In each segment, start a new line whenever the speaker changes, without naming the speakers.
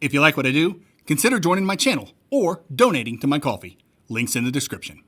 If you like what I do, consider joining my channel or donating to my coffee. Links in the description.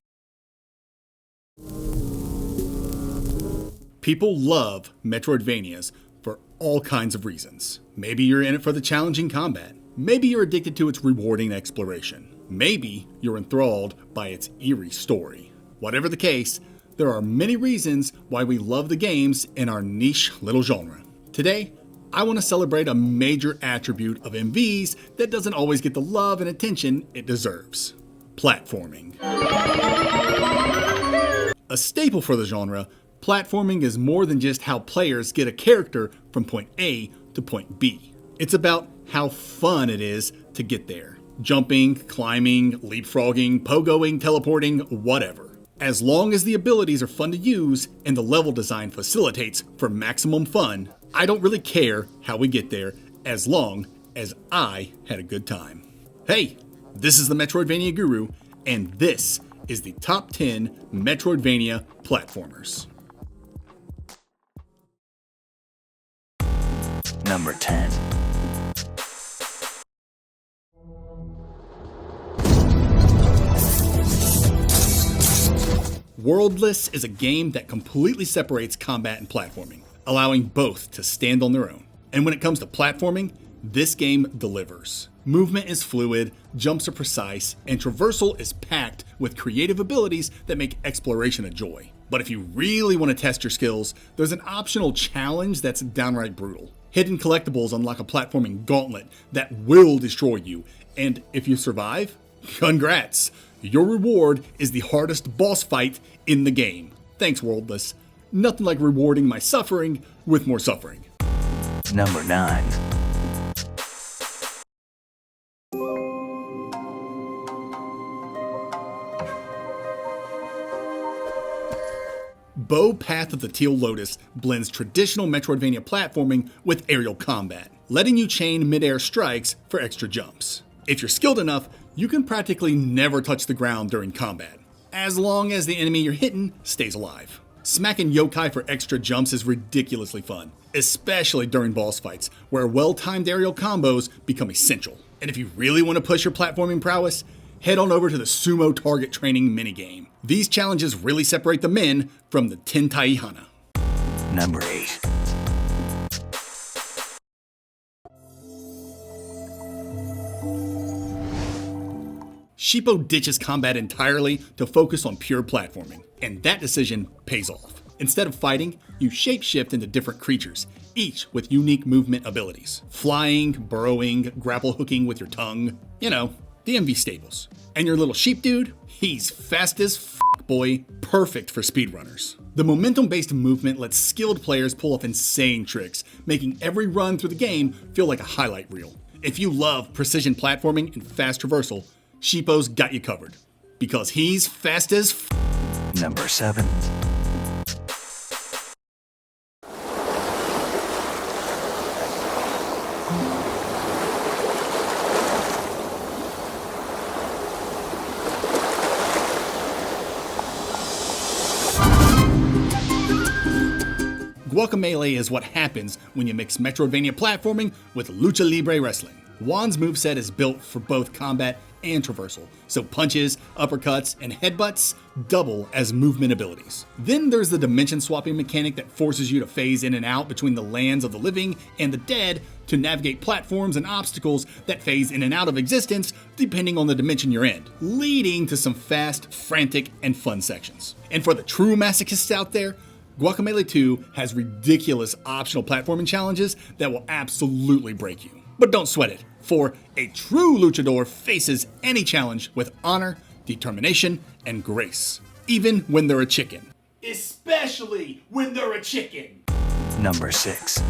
People love Metroidvanias for all kinds of reasons. Maybe you're in it for the challenging combat. Maybe you're addicted to its rewarding exploration. Maybe you're enthralled by its eerie story. Whatever the case, there are many reasons why we love the games in our niche little genre. Today, I want to celebrate a major attribute of MVs that doesn't always get the love and attention it deserves: platforming. A staple for the genre, platforming is more than just how players get a character from point A to point B. It's about how fun it is to get there. Jumping, climbing, leapfrogging, pogoing, teleporting, whatever. As long as the abilities are fun to use and the level design facilitates for maximum fun, I don't really care how we get there as long as I had a good time. Hey, this is the Metroidvania Guru, and this is the top 10 Metroidvania platformers.
Number 10.
Worldless is a game that completely separates combat and platforming, allowing both to stand on their own. And when it comes to platforming, this game delivers. Movement is fluid, jumps are precise, and traversal is packed with creative abilities that make exploration a joy. But if you really want to test your skills, there's an optional challenge that's downright brutal. Hidden collectibles unlock a platforming gauntlet that will destroy you, and if you survive, congrats! Your reward is the hardest boss fight in the game. Thanks, Worldless. Nothing like rewarding my suffering with more suffering.
Number 9.
Bow Path of the Teal Lotus blends traditional Metroidvania platforming with aerial combat, letting you chain mid-air strikes for extra jumps. If you're skilled enough, you can practically never touch the ground during combat, as long as the enemy you're hitting stays alive. Smacking yokai for extra jumps is ridiculously fun, especially during boss fights, where well-timed aerial combos become essential. And if you really want to push your platforming prowess, head on over to the Sumo Target Training minigame. These challenges really separate the men from the Tentai Hana.
Number 8.
Shippo ditches combat entirely to focus on pure platforming, and that decision pays off. Instead of fighting, you shapeshift into different creatures, each with unique movement abilities. Flying, burrowing, grapple hooking with your tongue. You know, the MV staples. And your little sheep dude? He's fast as f***, boy. Perfect for speedrunners. The momentum-based movement lets skilled players pull off insane tricks, making every run through the game feel like a highlight reel. If you love precision platforming and fast traversal, Shippo's got you covered, because he's fast as f***.
Number 7.
Guacamelee is what happens when you mix Metroidvania platforming with Lucha Libre wrestling. Juan's moveset is built for both combat and traversal, so punches, uppercuts, and headbutts double as movement abilities. Then there's the dimension swapping mechanic that forces you to phase in and out between the lands of the living and the dead to navigate platforms and obstacles that phase in and out of existence depending on the dimension you're in, leading to some fast, frantic, and fun sections. And for the true masochists out there, Guacamelee 2 has ridiculous optional platforming challenges that will absolutely break you. But don't sweat it, for a true luchador faces any challenge with honor, determination, and grace, even when they're a chicken. Especially when they're a chicken.
Number 6.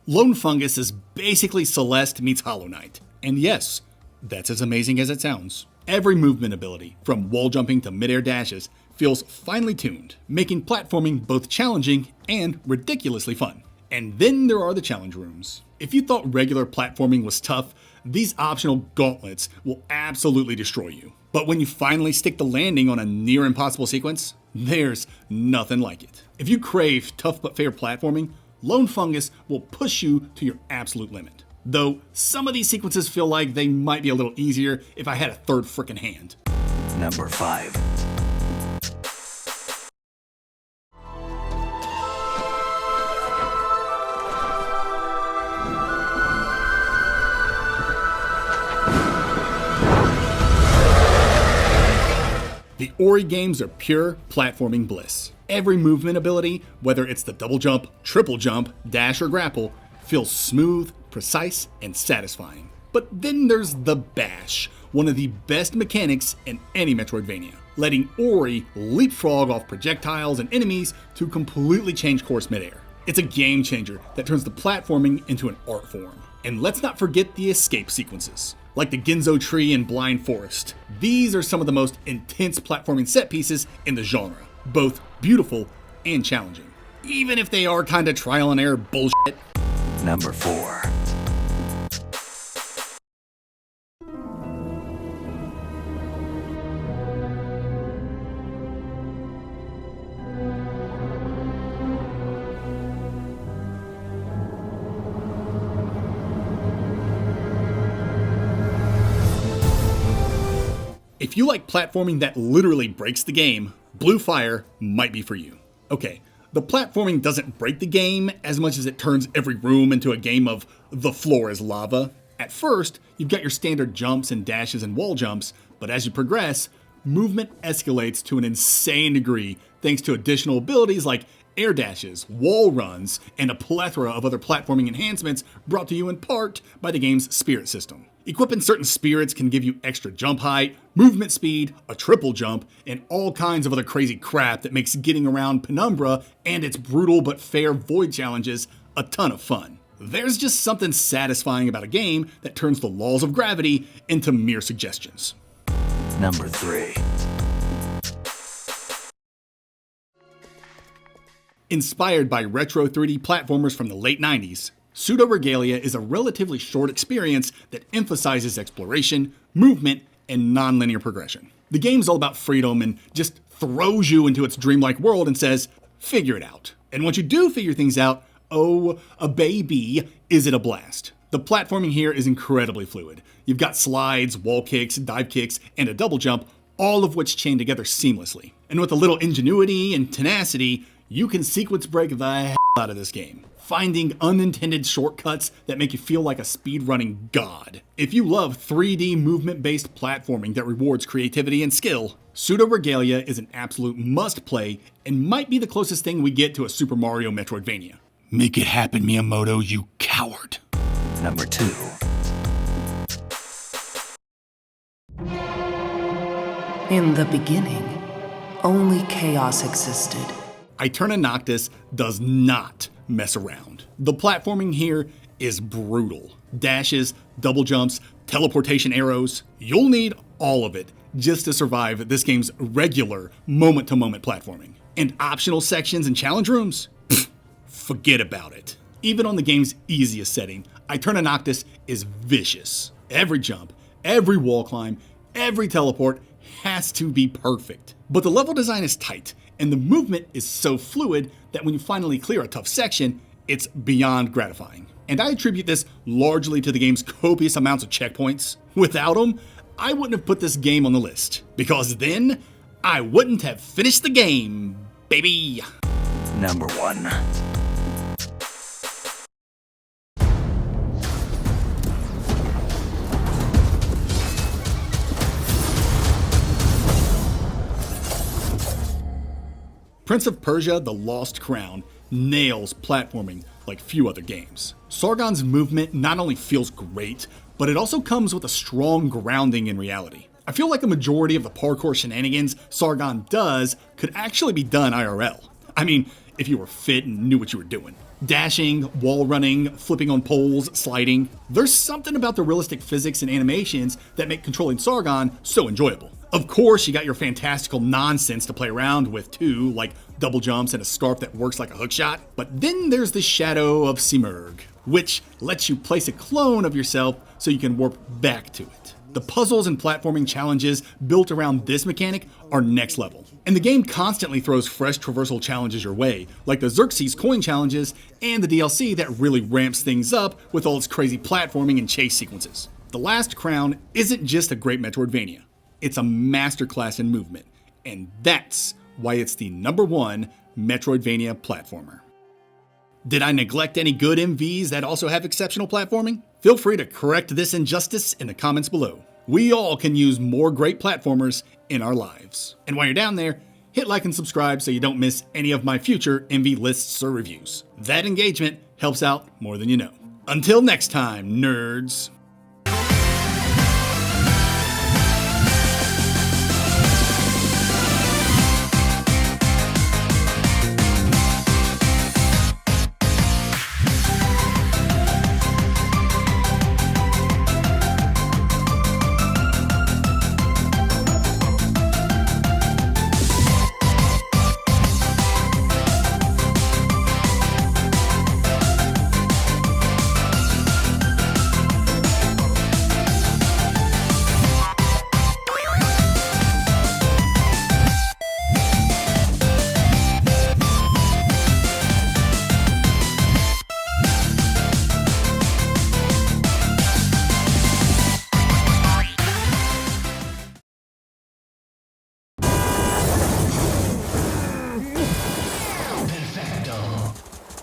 Lone Fungus is basically Celeste meets Hollow Knight. And yes, that's as amazing as it sounds. Every movement ability, from wall jumping to midair dashes, feels finely tuned, making platforming both challenging and ridiculously fun. And then there are the challenge rooms. If you thought regular platforming was tough, these optional gauntlets will absolutely destroy you. But when you finally stick the landing on a near impossible sequence, There's nothing like it. If you crave tough but fair platforming, Lone Fungus will push you to your absolute limit. Though some of these sequences feel like they might be a little easier if I had a third frickin' hand.
Number 5.
The Ori games are pure platforming bliss. Every movement ability, whether it's the double jump, triple jump, dash, or grapple, feels smooth, precise, and satisfying. But then there's the bash, one of the best mechanics in any Metroidvania, letting Ori leapfrog off projectiles and enemies to completely change course midair. It's a game changer that turns the platforming into an art form. And let's not forget the escape sequences. Like the Ginzo Tree and Blind Forest. These are some of the most intense platforming set pieces in the genre, both beautiful and challenging, even if they are kinda trial and error bullshit.
Number 4.
If you like platforming that literally breaks the game, Blue Fire might be for you. Okay, the platforming doesn't break the game as much as it turns every room into a game of the floor is lava. At first, you've got your standard jumps and dashes and wall jumps, but as you progress, movement escalates to an insane degree thanks to additional abilities like air dashes, wall runs, and a plethora of other platforming enhancements brought to you in part by the game's spirit system. Equipping certain spirits can give you extra jump height, movement speed, a triple jump, and all kinds of other crazy crap that makes getting around Penumbra and its brutal but fair void challenges a ton of fun. There's just something satisfying about a game that turns the laws of gravity into mere suggestions.
Number 3.
Inspired by retro 3D platformers from the late 90s, Pseudo Regalia is a relatively short experience that emphasizes exploration, movement, and non-linear progression. The game's all about freedom and just throws you into its dreamlike world and says, figure it out. And once you do figure things out, oh, a baby, is it a blast. The platforming here is incredibly fluid. You've got slides, wall kicks, dive kicks, and a double jump, all of which chain together seamlessly. And with a little ingenuity and tenacity, you can sequence break the hell out of this game, finding unintended shortcuts that make you feel like a speedrunning god. If you love 3D movement-based platforming that rewards creativity and skill, Pseudo Regalia is an absolute must-play and might be the closest thing we get to a Super Mario Metroidvania. Make it happen, Miyamoto, you coward.
Number 2.
In the beginning, only chaos existed.
Eterna Noctis does not mess around. The platforming here is brutal. Dashes, double jumps, teleportation arrows. You'll need all of it just to survive this game's regular moment-to-moment platforming. And optional sections and challenge rooms? Pfft, forget about it. Even on the game's easiest setting, Eterna Noctis is vicious. Every jump, every wall climb, every teleport has to be perfect. But the level design is tight, and the movement is so fluid that when you finally clear a tough section, it's beyond gratifying. And I attribute this largely to the game's copious amounts of checkpoints. Without them, I wouldn't have put this game on the list, because then I wouldn't have finished the game, baby.
Number 1.
Prince of Persia: The Lost Crown nails platforming like few other games. Sargon's movement not only feels great, but it also comes with a strong grounding in reality. I feel like a majority of the parkour shenanigans Sargon does could actually be done IRL. I mean, if you were fit and knew what you were doing. Dashing, wall running, flipping on poles, sliding. There's something about the realistic physics and animations that make controlling Sargon so enjoyable. Of course, you got your fantastical nonsense to play around with too, like double jumps and a scarf that works like a hookshot. But then there's the Shadow of Simurgh, which lets you place a clone of yourself so you can warp back to it. The puzzles and platforming challenges built around this mechanic are next level. And the game constantly throws fresh traversal challenges your way, like the Xerxes coin challenges and the DLC that really ramps things up with all its crazy platforming and chase sequences. The Last Crown isn't just a great Metroidvania, it's a masterclass in movement, and that's why it's the #1 Metroidvania platformer. Did I neglect any good MVs that also have exceptional platforming? Feel free to correct this injustice in the comments below. We all can use more great platformers in our lives. And while you're down there, hit like and subscribe so you don't miss any of my future MV lists or reviews. That engagement helps out more than you know. Until next time, nerds.